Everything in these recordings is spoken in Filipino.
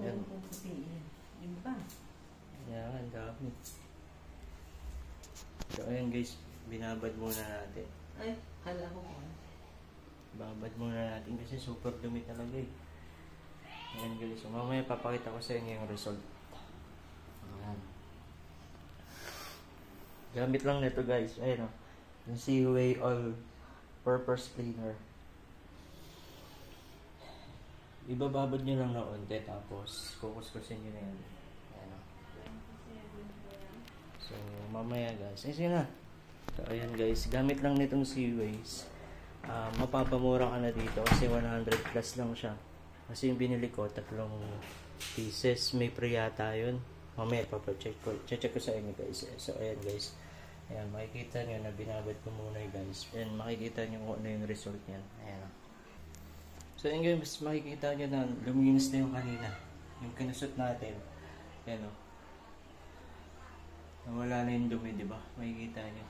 Yan. Oo, puputiin. Yun ba? Yan, ang dami. So, ayan guys, binabad muna natin. Ay, hala ko po. Babad muna natin kasi super dumi talaga eh. Ayan guys, so mamaya papakita ko sa inyo yung result. Ayan. Gamit lang nito guys, ayan o. Yung Seaway All-Purpose Cleaner. Ibababad nyo lang na unti tapos kukuskusin nyo na yan. Ayan o. So, mamaya guys. Ay, sige na. So, ayan guys. Gamit lang nitong Seaways. Mapapamura ka na dito kasi 100 plus lang siya. Kasi yung binili ko, 3 pieces. May free yata yun. Mamaya papacheck ko. Check ko sa inyo guys. So, ayan guys. Ayan, makikita nyo na binabad ko muna guys. Ayan, makikita nyo kung ano yung result niyan. Ayan o. So, ayan guys. Makikita nyo na luminis na yung kanina. Yung kinusot natin. Ayan o. Nawala na yung dumi, diba? Makikita nyo.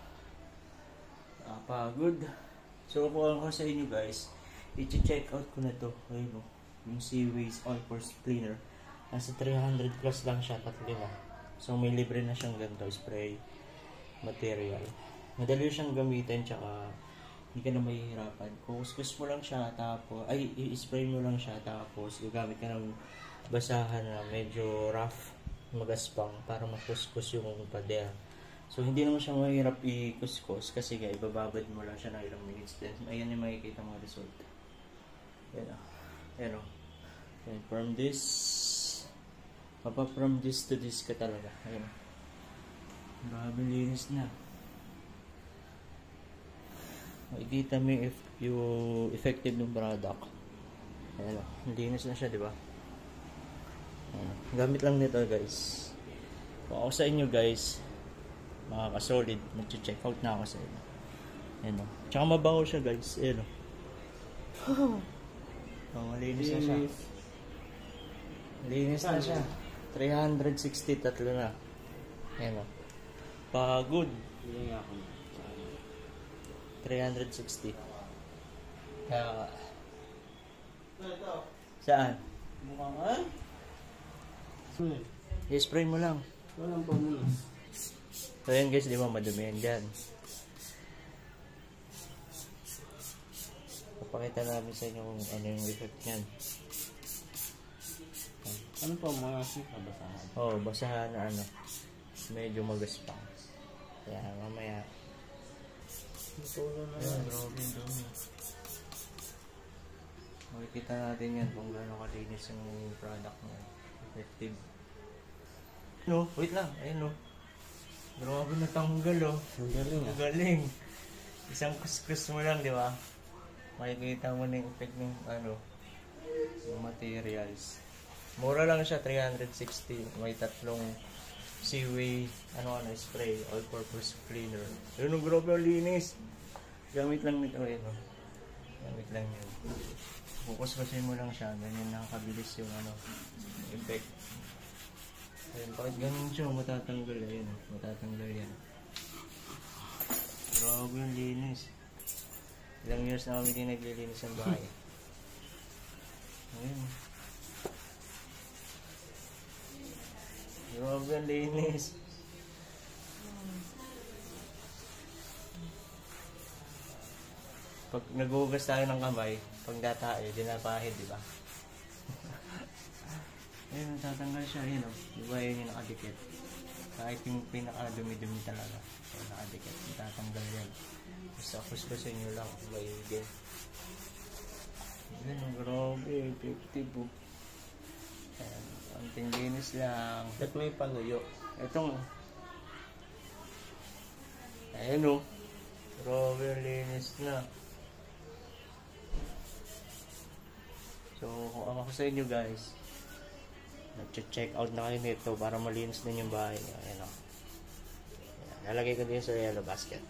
Pagod. So, kung ako sa inyo guys, i-check out ko na to. Ayun o. Yung Seaways All-Purpose Cleaner. Nasa 300 plus lang siya, 3 na. So, may libre na siyang ganito, spray material. Madali siyang gamitin, tsaka hindi ka na mahihirapan. Kuskus mo lang siya, tapos, i-spray mo lang siya, tapos, gagamit ka ng basahan na medyo rough, magaspang, para makuskus yung pader. So, hindi naman siya mahirap i-kuskus, kasi ibababad mo lang siya ng ilang minutes din. Ayan yung makikita mga result. Ayan o. Ayan o. And from this, from this to this ka talaga. Ayan o. Grabe linis na. Makikita mo yung effective ng product. Ayan o. Linis na siya, diba? Gamit lang nito guys. Kung ako sa inyo guys, makaka-solid, mag-check out na ako sa inyo. Ayan o. Tsaka mabango siya guys. Ayan o. Malinis na siya. Linis na siya. 360, 3 na. Ayan o. Pagod. 360. Kaya saan? Mukha nga. I-spray mo lang. Walang pa muna. So yan guys, di ba madumi yan dyan. Papakita namin sa inyo kung ano yung effect nyan. Ano pa mga basahan? Oo, basahan na ano. Medyo magaspang. Kaya mamaya. Matulog na Ayan, lang. grabe yung dumi. Makikita natin yan kung gaano kalinis yung product niya. Effective. No, wait lang. Ayun no. Grabe natanggal oh. Ang galing Ang galing. Isang kuskus mo lang, di ba? Makikita mo na yung effect ng ano, yung materials. Mura lang siya, 360. May 3 Seaway, spray, all-purpose cleaner. Yun, grabe ang linis. Gamit lang nito, ayun oh. Gamit lang yun. Kukuskusin mo lang siya, ganyan nakakabilis yung effect. Ayun, bakit ganun siya, matatanggal, ayun oh. Matatanggal yan. Grabe yung linis. Ilang years na kami din naglilinis ng bahay. Ayun. Grabe ang linis. Pag naghuhugas tayo ng kamay, pag datae, dinapahid, di ba? Ayun, tatanggal siya, ayun o. Di ba yun yung nakadikit? Kahit yung pinaka-dumi-dumi talaga. Ayun, nakadikit. Tatanggal yan. Basta kuskusin nyo lang. Maigil. Ayun, grabe. Effective po. Ayan, konting linis lang. Ba't may panuyo? Itong, ayun o. Grabe yung linis na. So, kung ako sa inyo guys, nag-check out na kayo nito para malinis din yung bahay nyo. Ayan o. Lalagay ko din sa yellow basket.